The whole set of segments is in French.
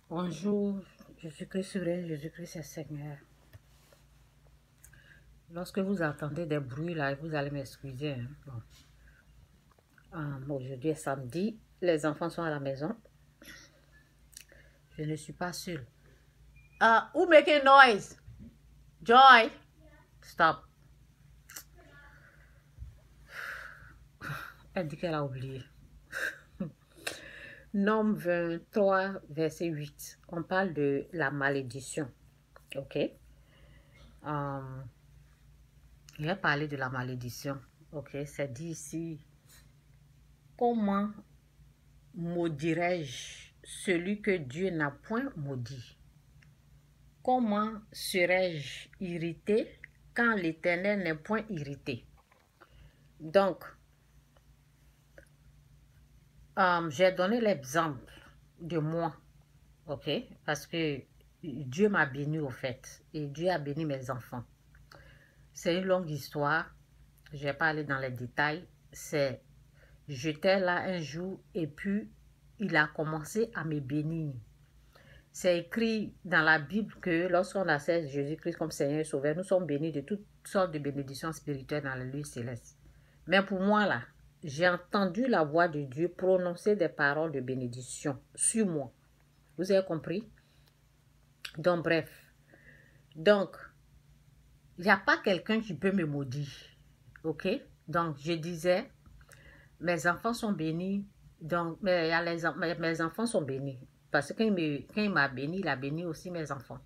Bonjour, Jésus-Christ souverain, Jésus-Christ est Seigneur. Lorsque vous entendez des bruits là, vous allez m'excuser. Aujourd'hui est samedi, les enfants sont à la maison. Je ne suis pas seule. Who making noise? Joy, stop. Elle dit qu'elle a oublié. Nombre 23, verset 8. On parle de la malédiction. Ok? Je vais parler de la malédiction. Ok? C'est dit ici. Comment maudirais-je celui que Dieu n'a point maudit? Comment serais-je irrité quand l'Éternel n'est point irrité? Donc, j'ai donné l'exemple de moi, ok? Parce que Dieu m'a béni au fait, et Dieu a béni mes enfants. C'est une longue histoire, je vais pas aller dans les détails. J'étais là un jour et puis il a commencé à me bénir. C'est écrit dans la Bible que lorsqu'on accepte Jésus-Christ comme Seigneur et Sauveur, nous sommes bénis de toutes sortes de bénédictions spirituelles dans les lieux célestes. Mais pour moi, là, j'ai entendu la voix de Dieu prononcer des paroles de bénédiction sur moi. Vous avez compris? Donc, bref. Donc, il n'y a pas quelqu'un qui peut me maudire. Ok? Donc, je disais, mes enfants sont bénis. Donc, mes enfants sont bénis. Parce que quand il m'a béni, il a béni aussi mes enfants.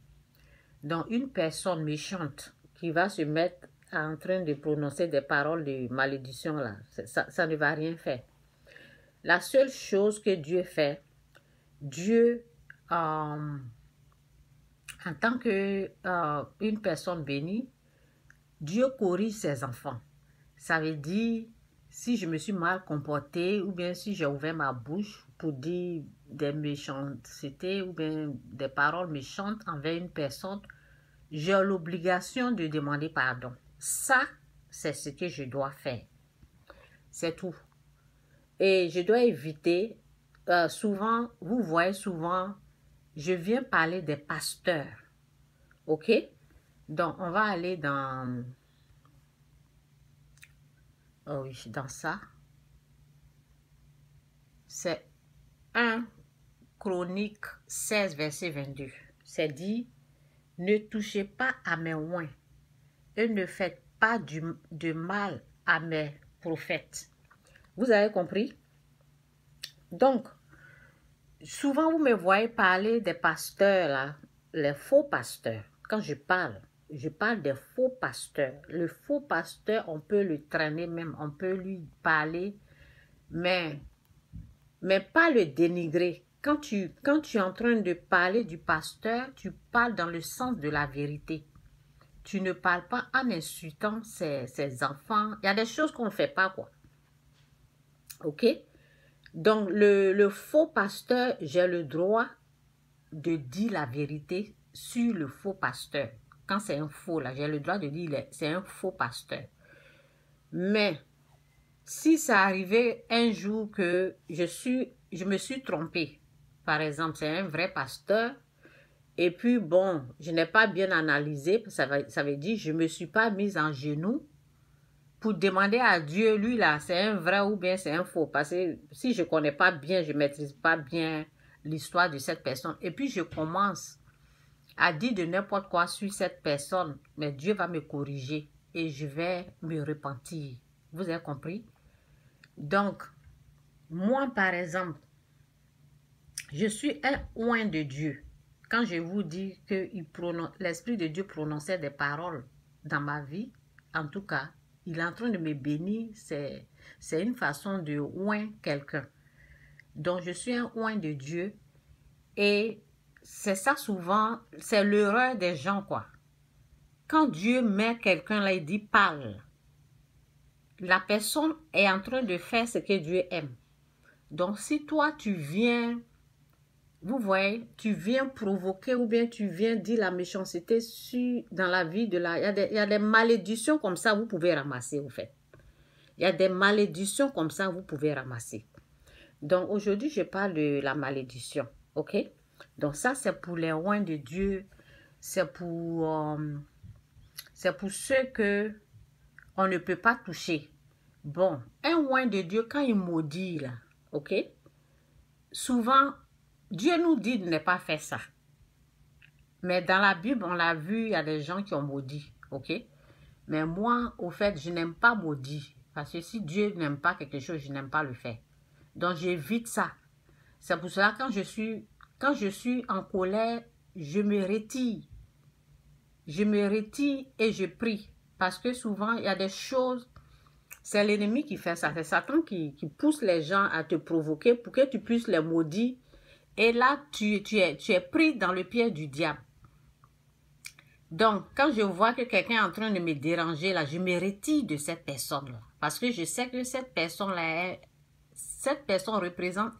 Donc, une personne méchante qui va se mettre en train de prononcer des paroles de malédiction, là, ça ne va rien faire. La seule chose que Dieu fait, Dieu, en tant qu'une personne bénie, Dieu corrige ses enfants. Ça veut dire, si je me suis mal comportée ou bien si j'ai ouvert ma bouche pour dire des méchancetés ou bien des paroles méchantes envers une personne, j'ai l'obligation de demander pardon. Ça, c'est ce que je dois faire. C'est tout. Et je dois éviter, souvent, vous voyez souvent, je viens parler des pasteurs. Ok? Donc, on va aller dans... Oh oui, dans ça. C'est 1 Chronique 16, verset 22. C'est dit, ne touchez pas à mes oins et ne faites pas de mal à mes prophètes. Vous avez compris? Donc, souvent vous me voyez parler des pasteurs, là, les faux pasteurs. Quand je parle des faux pasteurs. Le faux pasteur, on peut le traîner même, on peut lui parler, mais pas le dénigrer. Quand tu es en train de parler du pasteur, tu parles dans le sens de la vérité. Tu ne parles pas en insultant ses enfants. Il y a des choses qu'on ne fait pas, quoi. Ok? Donc, le faux pasteur, j'ai le droit de dire la vérité sur le faux pasteur. Quand c'est un faux, là, j'ai le droit de dire c'est un faux pasteur. Mais, si ça arrivait un jour que je me suis trompée, par exemple, c'est un vrai pasteur, et puis bon, je n'ai pas bien analysé, ça veut dire je ne me suis pas mise en genoux pour demander à Dieu, lui là, c'est un vrai ou bien c'est un faux. Parce que si je ne connais pas bien, je ne maîtrise pas bien l'histoire de cette personne, et puis je commence à dire de n'importe quoi sur cette personne, mais Dieu va me corriger et je vais me repentir. Vous avez compris? Donc, moi par exemple, je suis un oint de Dieu. Quand je vous dis que l'Esprit de Dieu prononçait des paroles dans ma vie, en tout cas, il est en train de me bénir, c'est une façon de oint quelqu'un. Donc, je suis un oint de Dieu et c'est ça souvent, c'est l'erreur des gens, quoi. Quand Dieu met quelqu'un là, il dit parle. La personne est en train de faire ce que Dieu aime. Donc, si toi, tu viens... Vous voyez, tu viens provoquer ou bien tu viens dire la méchanceté dans la vie de la... Il y a des malédictions comme ça, vous pouvez ramasser, au fait. Il y a des malédictions comme ça, vous pouvez ramasser. Donc, aujourd'hui, je parle de la malédiction, ok? Donc ça, c'est pour les oins de Dieu. C'est pour ceux que on ne peut pas toucher. Bon, un oint de Dieu, quand il maudit, là, ok? Souvent, Dieu nous dit de ne pas faire ça. Mais dans la Bible, on l'a vu, il y a des gens qui ont maudit, ok? Mais moi, au fait, je n'aime pas maudire. Parce que si Dieu n'aime pas quelque chose, je n'aime pas le faire. Donc, j'évite ça. C'est pour cela, quand je suis en colère, je me retire. Je me retire et je prie. Parce que souvent, il y a des choses, c'est l'ennemi qui fait ça. C'est Satan qui pousse les gens à te provoquer pour que tu puisses les maudire. Et là, tu es pris dans le piège du diable. Donc, quand je vois que quelqu'un est en train de me déranger, là, je me retire de cette personne-là. Parce que je sais que cette personne représente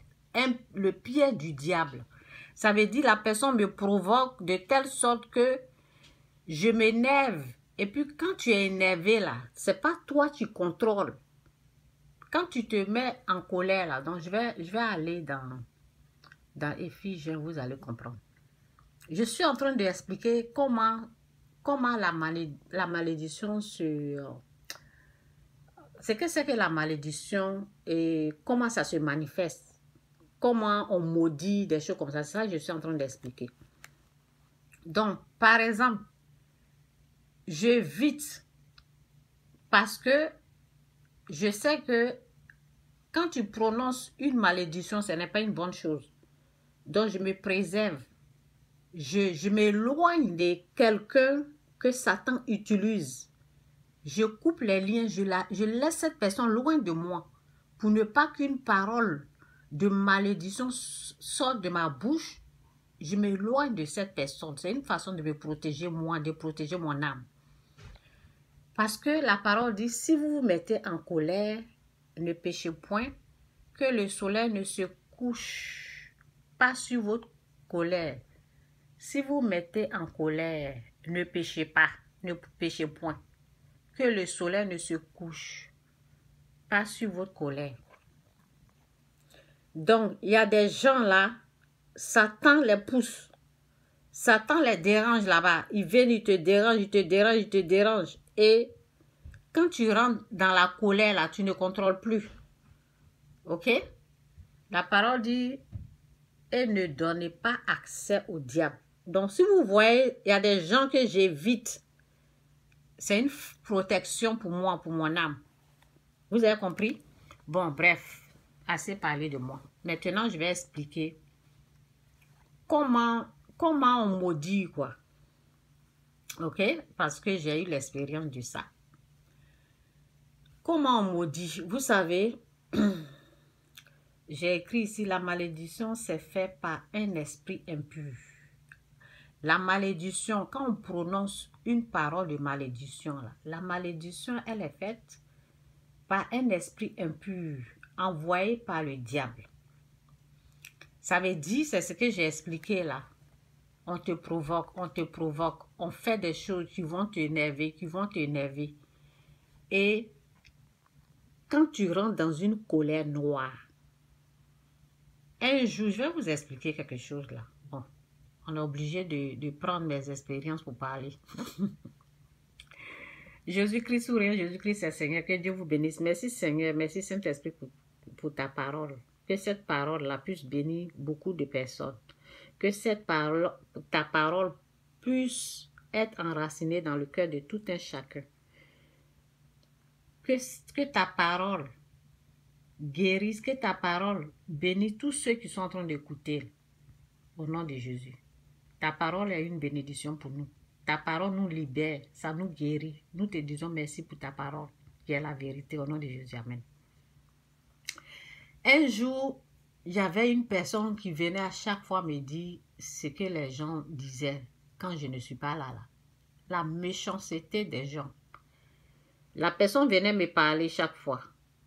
le pied du diable. Ça veut dire que la personne me provoque de telle sorte que je m'énerve. Et puis, quand tu es énervé, là, c'est pas toi qui contrôles. Quand tu te mets en colère, là, donc je vais aller dans Éphésiens, vous allez comprendre. Je suis en train d'expliquer comment la malédiction c'est que la malédiction et comment ça se manifeste. Comment on maudit des choses comme ça. C'est ça que je suis en train d'expliquer. Donc, par exemple, j'évite parce que je sais que quand tu prononces une malédiction, ce n'est pas une bonne chose. Donc, je me préserve. Je m'éloigne de quelqu'un que Satan utilise. Je coupe les liens, je laisse cette personne loin de moi pour ne pas qu'une parole de malédiction sorte de ma bouche. Je m'éloigne de cette personne. C'est une façon de me protéger moi, de protéger mon âme. Parce que la parole dit, si vous vous mettez en colère, ne péchez point, que le soleil ne se couche pas sur votre colère. Si vous mettez en colère, ne péchez pas, ne péchez point. Que le soleil ne se couche pas sur votre colère. Donc, il y a des gens là, Satan les pousse. Satan les dérange là-bas. Ils viennent, ils te dérangent, ils te dérangent, ils te dérangent. Et quand tu rentres dans la colère là, tu ne contrôles plus. Ok? La parole dit, et ne donnez pas accès au diable. Donc, si vous voyez, il y a des gens que j'évite. C'est une protection pour moi, pour mon âme. Vous avez compris? Bon, bref, assez parlé de moi. Maintenant, je vais expliquer comment on maudit, quoi. Ok? Parce que j'ai eu l'expérience de ça. Comment on maudit? Vous savez, j'ai écrit ici, la malédiction, c'est fait par un esprit impur. La malédiction, quand on prononce une parole de malédiction, là, la malédiction, elle est faite par un esprit impur, envoyé par le diable. Ça veut dire, c'est ce que j'ai expliqué là. On te provoque, on fait des choses qui vont t'énerver, Et quand tu rentres dans une colère noire, un jour, je vais vous expliquer quelque chose là. Bon, on est obligé de prendre mes expériences pour parler. Jésus-Christ ou rien, Jésus-Christ est Seigneur, que Dieu vous bénisse. Merci Seigneur, merci Saint-Esprit pour ta parole. Que cette parole-là puisse bénir beaucoup de personnes. Que ta parole puisse être enracinée dans le cœur de tout un chacun. Que ta parole guérisse, que ta parole bénisse tous ceux qui sont en train d'écouter. Au nom de Jésus. Ta parole est une bénédiction pour nous. Ta parole nous libère, ça nous guérit. Nous te disons merci pour ta parole, qui est la vérité, au nom de Jésus. Amen. Un jour, il y avait une personne qui venait à chaque fois me dire ce que les gens disaient quand je ne suis pas là. La méchanceté des gens. La personne venait me parler chaque fois.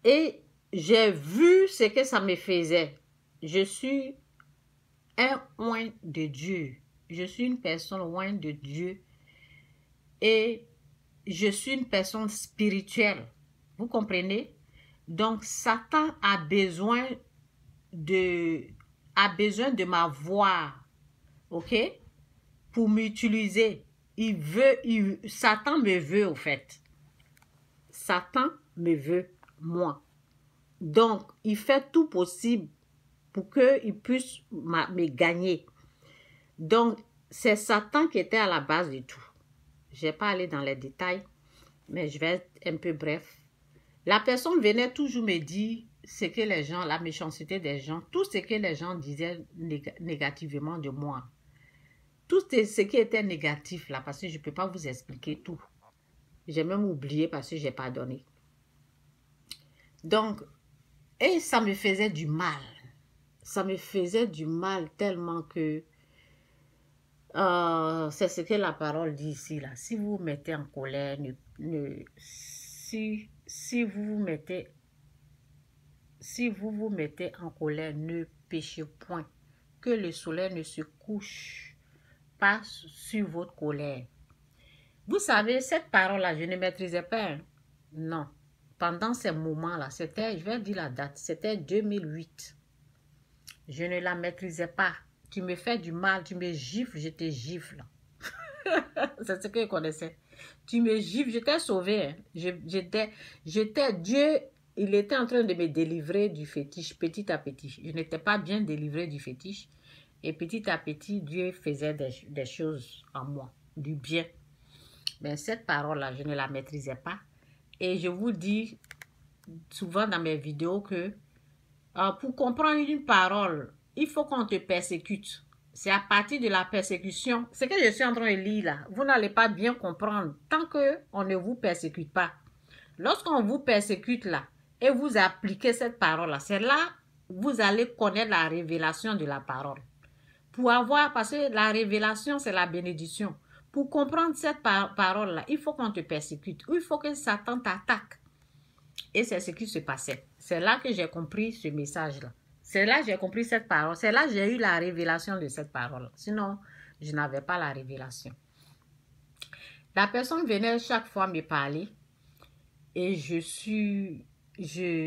Et j'ai vu ce que ça me faisait. Je suis un oint de Dieu. Je suis une personne oint de Dieu. Et je suis une personne spirituelle. Vous comprenez? Donc, Satan a besoin de ma voix ok, pour m'utiliser. Satan me veut, au fait. Satan me veut, moi. Donc, il fait tout possible pour qu'il puisse me gagner. Donc, c'est Satan qui était à la base de tout. Je ne vais pas aller dans les détails, mais je vais être un peu bref. La personne venait toujours me dire ce que les gens, la méchanceté des gens, tout ce que les gens disaient négativement de moi. Tout ce qui était négatif là, parce que je ne peux pas vous expliquer tout. J'ai même oublié parce que je n'ai pas donné. Donc, et ça me faisait du mal. Ça me faisait du mal tellement que c'est ce que la parole dit ici là. Si vous vous mettez en colère, si vous vous mettez en colère, ne péchez point. Que le soleil ne se couche pas sur votre colère. Vous savez, cette parole-là, je ne maîtrisais pas. Hein? Non. Pendant ces moments-là, c'était, je vais dire la date, c'était 2008. Je ne la maîtrisais pas. Tu me fais du mal, tu me gifles, je te gifle. C'est ce que je connaissais. Tu me gifles, je t'ai sauvé. Hein? Dieu, il était en train de me délivrer du fétiche petit à petit. Je n'étais pas bien délivrée du fétiche. Et petit à petit, Dieu faisait des choses en moi, du bien. Mais cette parole-là, je ne la maîtrisais pas. Et je vous dis souvent dans mes vidéos que pour comprendre une parole, il faut qu'on te persécute. C'est à partir de la persécution. Ce que je suis en train de lire là, vous n'allez pas bien comprendre tant qu'on ne vous persécute pas. Lorsqu'on vous persécute là, et vous appliquez cette parole là, c'est là vous allez connaître la révélation de la parole. Pour avoir, parce que la révélation, c'est la bénédiction. Pour comprendre cette parole-là, il faut qu'on te persécute. Il faut que Satan t'attaque. Et c'est ce qui se passait. C'est là que j'ai compris ce message-là. C'est là que j'ai compris cette parole. C'est là que j'ai eu la révélation de cette parole. Sinon, je n'avais pas la révélation. La personne venait chaque fois me parler et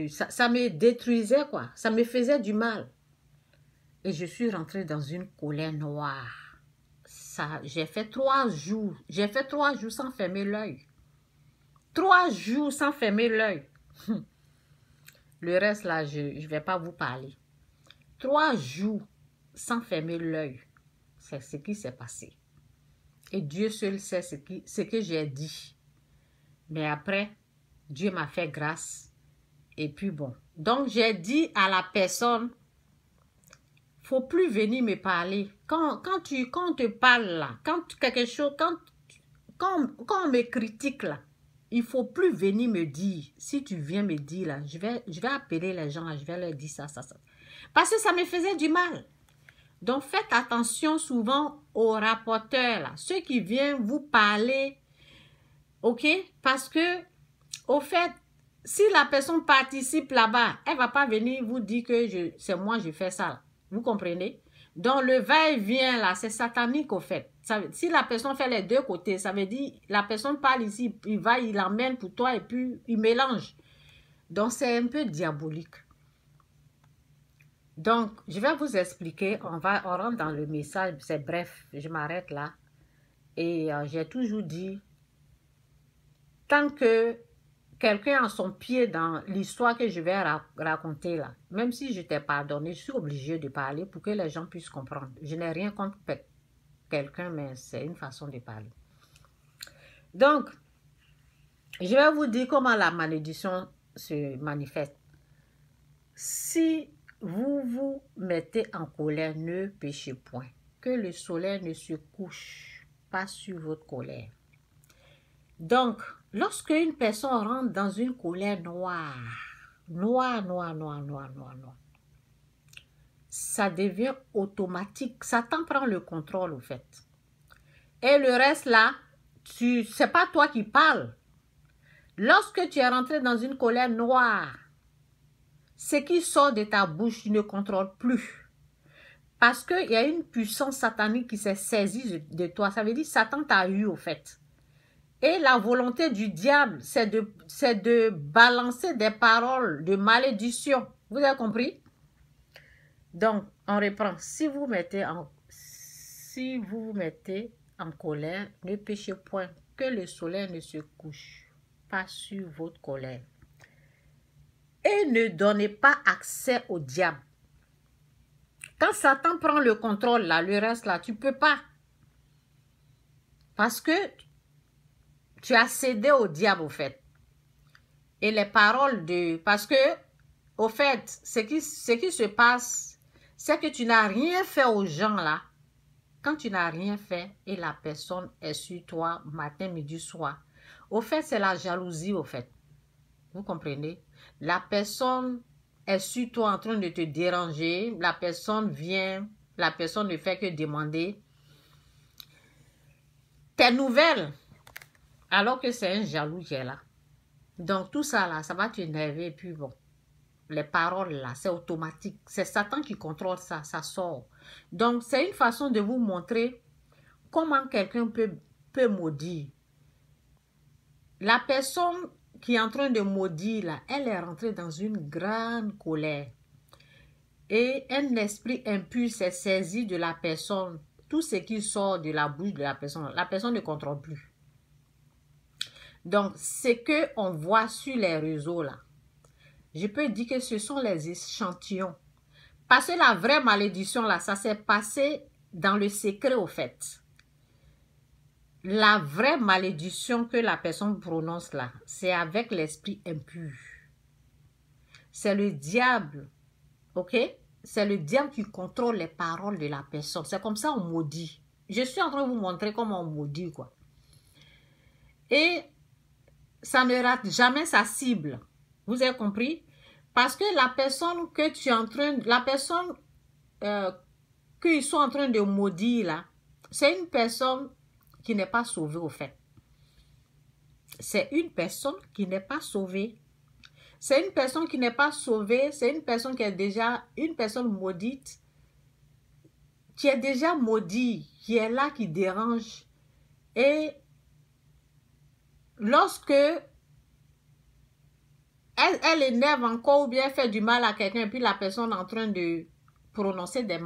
ça me détruisait, quoi. Ça me faisait du mal. Et je suis rentrée dans une colère noire. J'ai fait 3 jours. J'ai fait 3 jours sans fermer l'œil. 3 jours sans fermer l'œil. Le reste là, je ne vais pas vous parler. 3 jours sans fermer l'œil. C'est ce qui s'est passé. Et Dieu seul sait ce que j'ai dit. Mais après, Dieu m'a fait grâce. Et puis bon. Donc j'ai dit à la personne, faut plus venir me parler. Quand on te parle là, quand on me critique là, il faut plus venir me dire. Si tu viens me dire là, je vais appeler les gens là, je vais leur dire ça. Parce que ça me faisait du mal. Donc faites attention souvent aux rapporteurs là, ceux qui viennent vous parler, ok? Parce que, au fait, si la personne participe là-bas, elle ne va pas venir vous dire que c'est moi je fais ça là. Vous comprenez? Donc, le va-et-vient, là, c'est satanique, au fait. Si la personne fait les deux côtés, ça veut dire, la personne parle ici, il l'emmène pour toi et puis il mélange. Donc, c'est un peu diabolique. Donc, je vais vous expliquer. On rentre dans le message. C'est bref, je m'arrête là. Et j'ai toujours dit, tant que quelqu'un a son pied dans l'histoire que je vais raconter là, même si je t'ai pardonné, je suis obligée de parler pour que les gens puissent comprendre. Je n'ai rien contre quelqu'un, mais c'est une façon de parler. Donc, je vais vous dire comment la malédiction se manifeste. Si vous vous mettez en colère, ne péchez point. Que le soleil ne se couche pas sur votre colère. Donc, lorsque une personne rentre dans une colère noire, ça devient automatique. Satan prend le contrôle, au fait. Et le reste là, c'est pas toi qui parles. Lorsque tu es rentré dans une colère noire, ce qui sort de ta bouche, tu ne contrôles plus. Parce qu'il y a une puissance satanique qui s'est saisie de toi. Ça veut dire que Satan t'a eu, au fait. Et la volonté du diable, c'est de balancer des paroles de malédiction. Vous avez compris? Donc, on reprend. Si vous si vous vous mettez en colère, ne péchez point, que le soleil ne se couche pas sur votre colère. Et ne donnez pas accès au diable. Quand Satan prend le contrôle, là, le reste, là, tu ne peux pas. Parce que tu as cédé au diable, au fait. Et les paroles de... Parce que, au fait, ce qui se passe, c'est que tu n'as rien fait aux gens, là. Quand tu n'as rien fait et la personne est sur toi, matin, midi, soir. Au fait, c'est la jalousie, au fait. Vous comprenez? La personne est sur toi en train de te déranger. La personne vient, la personne ne fait que demander tes nouvelles. Alors que c'est un jaloux qui est là. Donc tout ça là, ça va t'énerver. Et puis bon, les paroles là, c'est automatique. C'est Satan qui contrôle ça, ça sort. Donc c'est une façon de vous montrer comment quelqu'un peut maudire. La personne qui est en train de maudire là, elle est rentrée dans une grande colère. Et un esprit impur s'est saisi de la personne. Tout ce qui sort de la bouche de la personne ne contrôle plus. Donc, ce qu'on voit sur les réseaux là, je peux dire que ce sont les échantillons. Parce que la vraie malédiction là, ça s'est passé dans le secret au fait. La vraie malédiction que la personne prononce là, c'est avec l'esprit impur. C'est le diable, ok? C'est le diable qui contrôle les paroles de la personne. C'est comme ça on maudit. Je suis en train de vous montrer comment on maudit, quoi. Et ça ne rate jamais sa cible. Vous avez compris? Parce que la personne que tu es en train... La personne qu'ils sont en train de maudire, là, c'est une personne qui n'est pas sauvée, au fait. C'est une personne qui n'est pas sauvée. C'est une personne qui n'est pas sauvée. C'est une personne qui est déjà une personne maudite, qui est déjà maudite, qui est là, qui dérange. Et lorsque elle énerve encore ou bien fait du mal à quelqu'un, puis la personne est en train de prononcer des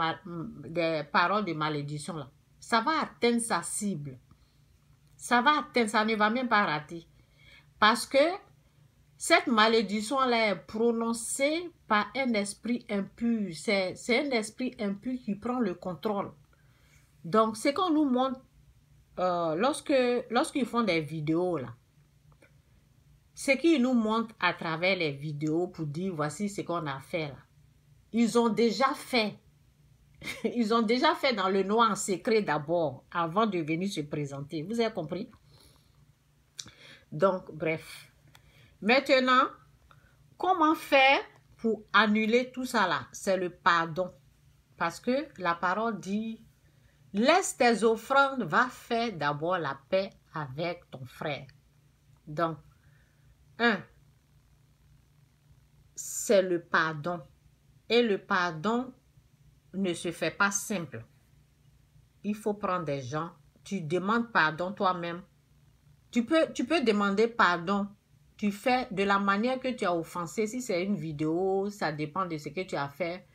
paroles de malédiction, là, ça va atteindre sa cible. Ça va atteindre, ça ne va même pas rater. Parce que cette malédiction-là est prononcée par un esprit impur. C'est un esprit impur qui prend le contrôle. Donc, ce qu'on nous montre lorsqu'ils font des vidéos, là, ce qu'ils nous montrent à travers les vidéos pour dire voici ce qu'on a fait là. Ils ont déjà fait. Ils ont déjà fait dans le noir en secret d'abord, avant de venir se présenter. Vous avez compris? Donc, bref. Maintenant, comment faire pour annuler tout ça là? C'est le pardon. Parce que la parole dit, laisse tes offrandes, va faire d'abord la paix avec ton frère. Donc, c'est le pardon. Et le pardon ne se fait pas simple. Il faut prendre des gens. Tu demandes pardon toi-même. Tu peux demander pardon. Tu fais de la manière que tu as offensé. Si c'est une vidéo, ça dépend de ce que tu as fait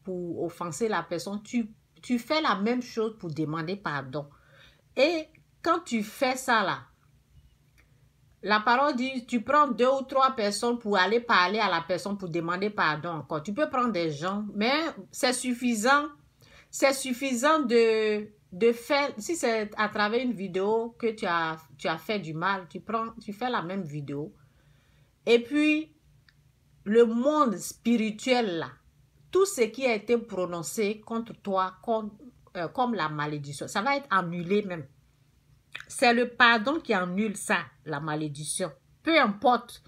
pour offenser la personne. Tu fais la même chose pour demander pardon. Et quand tu fais ça là, la parole dit, tu prends 2 ou 3 personnes pour aller parler à la personne pour demander pardon encore. Tu peux prendre des gens, mais c'est suffisant. C'est suffisant de faire, si c'est à travers une vidéo que tu as fait du mal, tu fais la même vidéo. Et puis, le monde spirituel là, tout ce qui a été prononcé contre toi, comme la malédiction, ça va être annulé même. C'est le pardon qui annule ça, la malédiction. Peu importe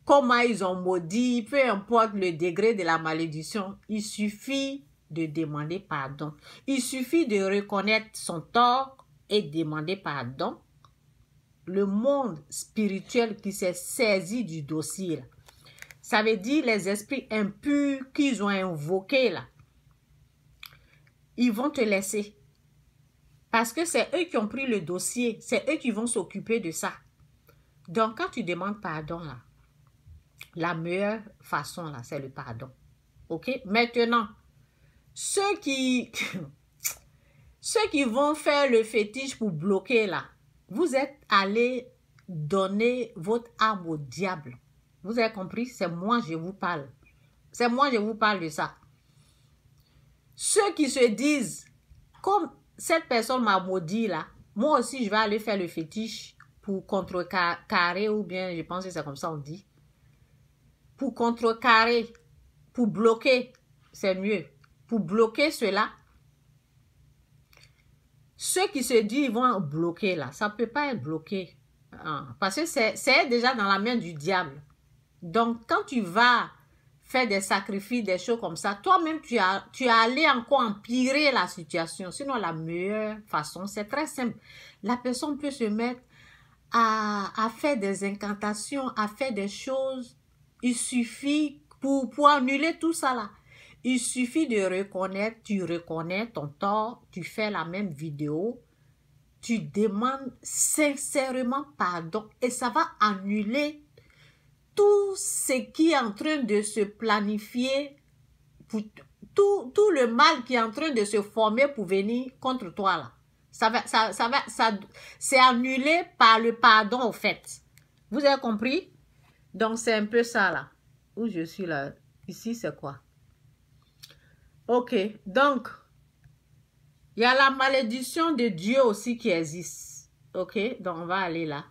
comment ils ont maudit, peu importe le degré de la malédiction, il suffit de demander pardon. Il suffit de reconnaître son tort et demander pardon. Le monde spirituel qui s'est saisi du dossier, là, ça veut dire les esprits impurs qu'ils ont invoqués, là, ils vont te laisser. Parce que c'est eux qui ont pris le dossier. C'est eux qui vont s'occuper de ça. Donc, quand tu demandes pardon, là, la meilleure façon, là, c'est le pardon. OK? Maintenant, ceux qui Ceux qui vont faire le fétiche pour bloquer là, vous êtes allés donner votre âme au diable. Vous avez compris? C'est moi je vous parle. C'est moi je vous parle de ça. Ceux qui se disent, comme cette personne m'a maudit là, moi aussi je vais aller faire le fétiche pour contrecarrer, ou bien je pense que c'est comme ça on dit. Pour contrecarrer, pour bloquer, c'est mieux. Pour bloquer cela, ceux qui se disent ils vont bloquer là, ça ne peut pas être bloqué. Parce que c'est déjà dans la main du diable. Donc, quand tu vas faire des sacrifices, des choses comme ça, toi-même, tu es allé encore empirer la situation. Sinon, la meilleure façon, c'est très simple. La personne peut se mettre à faire des incantations, à faire des choses. Il suffit pour annuler tout ça là. Il suffit de reconnaître, tu reconnais ton tort, tu fais la même vidéo, tu demandes sincèrement pardon et ça va annuler tout ce qui est en train de se planifier, tout le mal qui est en train de se former pour venir contre toi là. C'est annulé par le pardon au fait. Vous avez compris? Donc c'est un peu ça là. Où je suis là. Ici c'est quoi? Ok, donc, il y a la malédiction de Dieu aussi qui existe. Ok, donc on va aller là.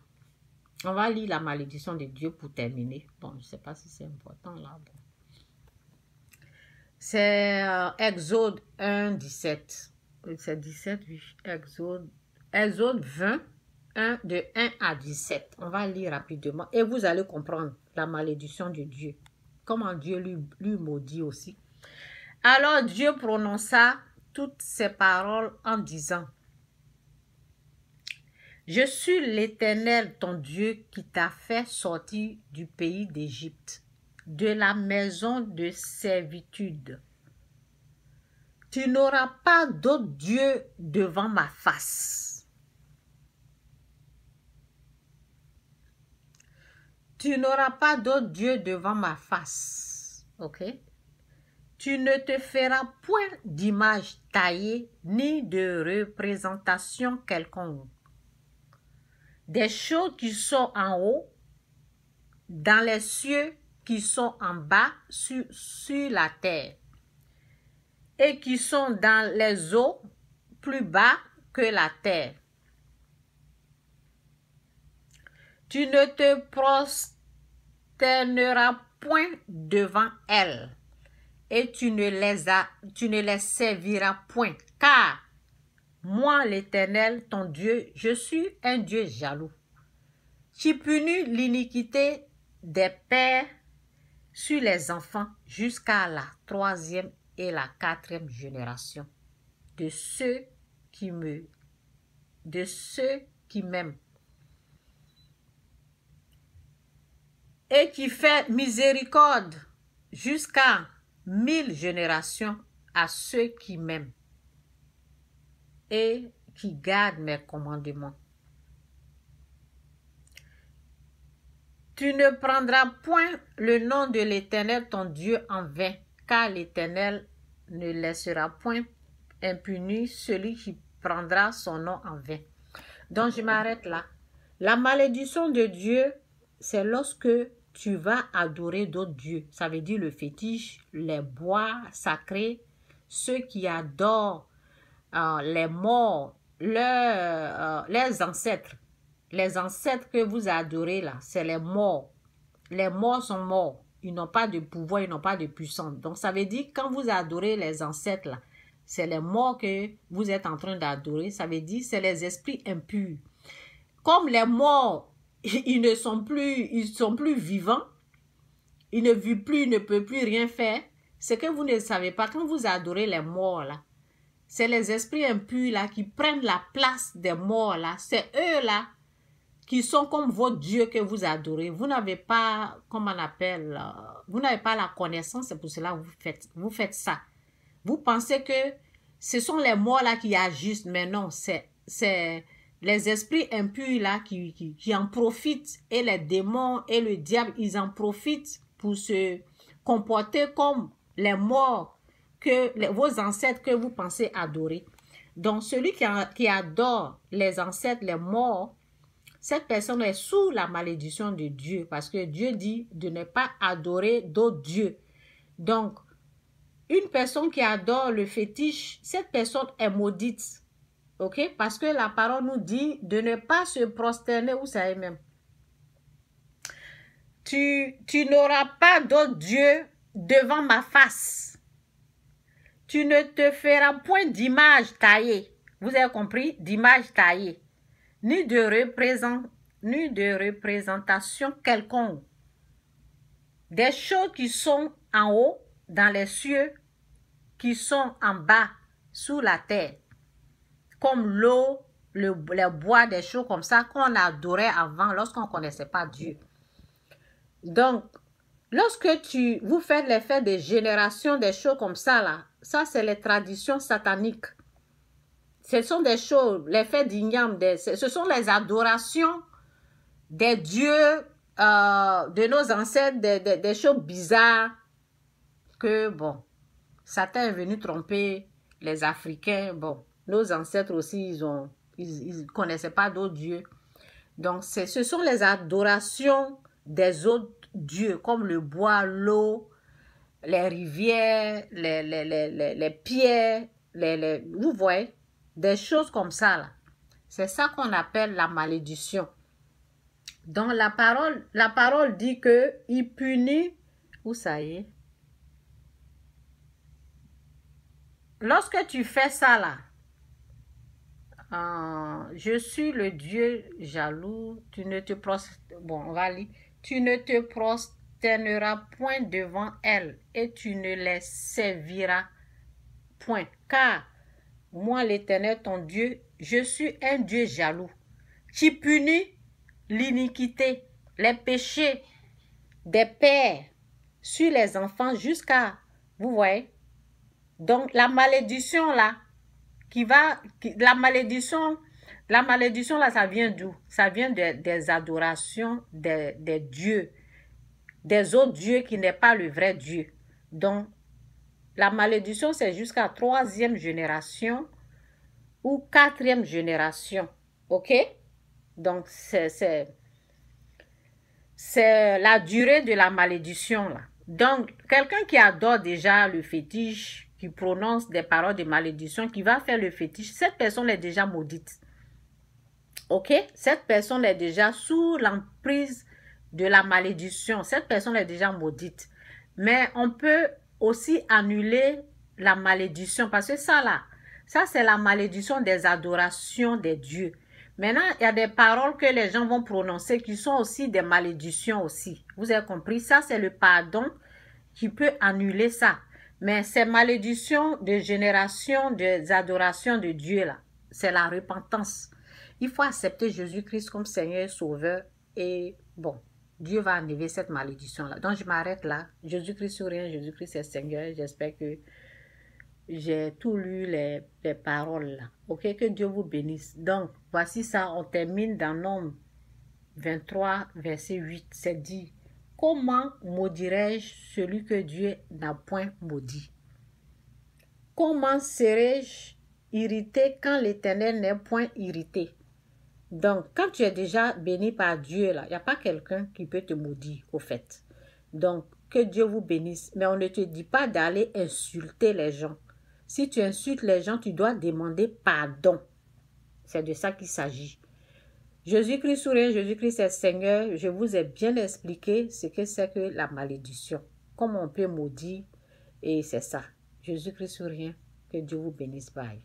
On va lire la malédiction de Dieu pour terminer. Bon, je ne sais pas si c'est important là. Bon. C'est Exode 1, 17. C'est 17, oui. Exode 20, 1, de 1 à 17. On va lire rapidement et vous allez comprendre la malédiction de Dieu. Comment Dieu lui maudit aussi. Alors Dieu prononça toutes ces paroles en disant: Je suis l'Éternel, ton Dieu, qui t'a fait sortir du pays d'Égypte, de la maison de servitude. Tu n'auras pas d'autre Dieu devant ma face. Tu n'auras pas d'autre Dieu devant ma face. Ok? Tu ne te feras point d'image taillée ni de représentation quelconque. Des choses qui sont en haut, dans les cieux, qui sont en bas, sur la terre, et qui sont dans les eaux, plus bas que la terre. Tu ne te prosterneras point devant elles. Et tu ne les serviras point, car moi, l'Éternel, ton Dieu, je suis un Dieu jaloux, qui punit l'iniquité des pères sur les enfants jusqu'à la 3e et la 4e génération de ceux qui m'aiment, et qui fait miséricorde jusqu'à 1000 générations à ceux qui m'aiment et qui gardent mes commandements. Tu ne prendras point le nom de l'Éternel ton Dieu en vain, car l'Éternel ne laissera point impuni celui qui prendra son nom en vain. Donc je m'arrête là. La malédiction de Dieu, c'est lorsque tu vas adorer d'autres dieux. Ça veut dire le fétiche, les bois sacrés, ceux qui adorent les morts, les ancêtres. Les ancêtres que vous adorez là, c'est les morts. Les morts sont morts. Ils n'ont pas de pouvoir, ils n'ont pas de puissance. Donc ça veut dire quand vous adorez les ancêtres là, c'est les morts que vous êtes en train d'adorer. Ça veut dire c'est les esprits impurs. Comme les morts, ils sont plus vivants, ils ne vivent plus, ils ne peuvent plus rien faire. C'est que vous ne savez pas, quand vous adorez les morts là, c'est les esprits impurs là qui prennent la place des morts là. C'est eux là qui sont comme vos dieux que vous adorez. Vous n'avez pas, comment on appelle, vous n'avez pas la connaissance, c'est pour cela que vous faites ça. Vous pensez que ce sont les morts là qui agissent, mais non, c'est les esprits impurs là qui en profitent, et les démons et le diable, ils en profitent pour se comporter comme les morts que vos ancêtres que vous pensez adorer. Donc, celui qui adore les ancêtres, les morts, cette personne est sous la malédiction de Dieu parce que Dieu dit de ne pas adorer d'autres dieux. Donc, une personne qui adore le fétiche, cette personne est maudite. OK? Parce que la parole nous dit de ne pas se prosterner, vous savez même. Tu n'auras pas d'autre Dieu devant ma face. Tu ne te feras point d'image taillée. Vous avez compris? D'image taillée. Ni de représentation quelconque. Des choses qui sont en haut, dans les cieux, qui sont en bas, sous la terre. Comme l'eau, le bois, des choses comme ça qu'on adorait avant lorsqu'on ne connaissait pas Dieu. Donc, lorsque vous faites les fêtes des générations, des choses comme ça, là, ça c'est les traditions sataniques. Ce sont des choses, les fêtes d'Ignam, ce sont les adorations des dieux de nos ancêtres, des choses bizarres que, bon, Satan est venu tromper les Africains. Bon, nos ancêtres aussi, ils connaissaient pas d'autres dieux. Donc, ce sont les adorations des autres dieux, comme le bois, l'eau, les rivières, les pierres, vous voyez, des choses comme ça, là. C'est ça qu'on appelle la malédiction. Donc, la parole dit que il punit, où ça y est? Lorsque tu fais ça, là, je suis le Dieu jaloux, tu ne te prosterneras point devant elle et tu ne les serviras point. Car moi, l'Éternel, ton Dieu, je suis un Dieu jaloux, qui punit l'iniquité, les péchés des pères sur les enfants jusqu'à, vous voyez. Donc, la malédiction là, la malédiction là, ça vient d'où? Ça vient des adorations des dieux, des autres dieux qui n'est pas le vrai Dieu. Donc, la malédiction, c'est jusqu'à 3e génération ou 4e génération. OK? Donc, c'est la durée de la malédiction, là. Donc, quelqu'un qui adore déjà le fétiche, qui prononce des paroles de malédiction, qui va faire le fétiche, cette personne est déjà maudite. OK? Cette personne est déjà sous l'emprise de la malédiction. Cette personne est déjà maudite. Mais on peut aussi annuler la malédiction parce que ça c'est la malédiction des adorations des dieux. Maintenant, il y a des paroles que les gens vont prononcer qui sont aussi des malédictions aussi. Vous avez compris? Ça, c'est le pardon qui peut annuler ça. Mais ces malédictions de génération des adorations de Dieu, là, c'est la repentance. Il faut accepter Jésus-Christ comme Seigneur et Sauveur. Et bon, Dieu va enlever cette malédiction-là. Donc, je m'arrête là. Jésus-Christ sur rien, Jésus-Christ est Seigneur. J'espère que j'ai tout lu les paroles là. Ok, que Dieu vous bénisse. Donc, voici ça, on termine dans Nombre 23, verset 8. C'est dit, comment maudirais-je celui que Dieu n'a point maudit? Comment serais-je irrité quand l'Éternel n'est point irrité? Donc, quand tu es déjà béni par Dieu, là, il n'y a pas quelqu'un qui peut te maudire, au fait. Donc, que Dieu vous bénisse. Mais on ne te dit pas d'aller insulter les gens. Si tu insultes les gens, tu dois demander pardon. C'est de ça qu'il s'agit. Jésus-Christ sourire, Jésus-Christ est Seigneur. Je vous ai bien expliqué ce que c'est que la malédiction. Comment on peut maudire. Et c'est ça. Jésus-Christ sourire. Que Dieu vous bénisse. Bye.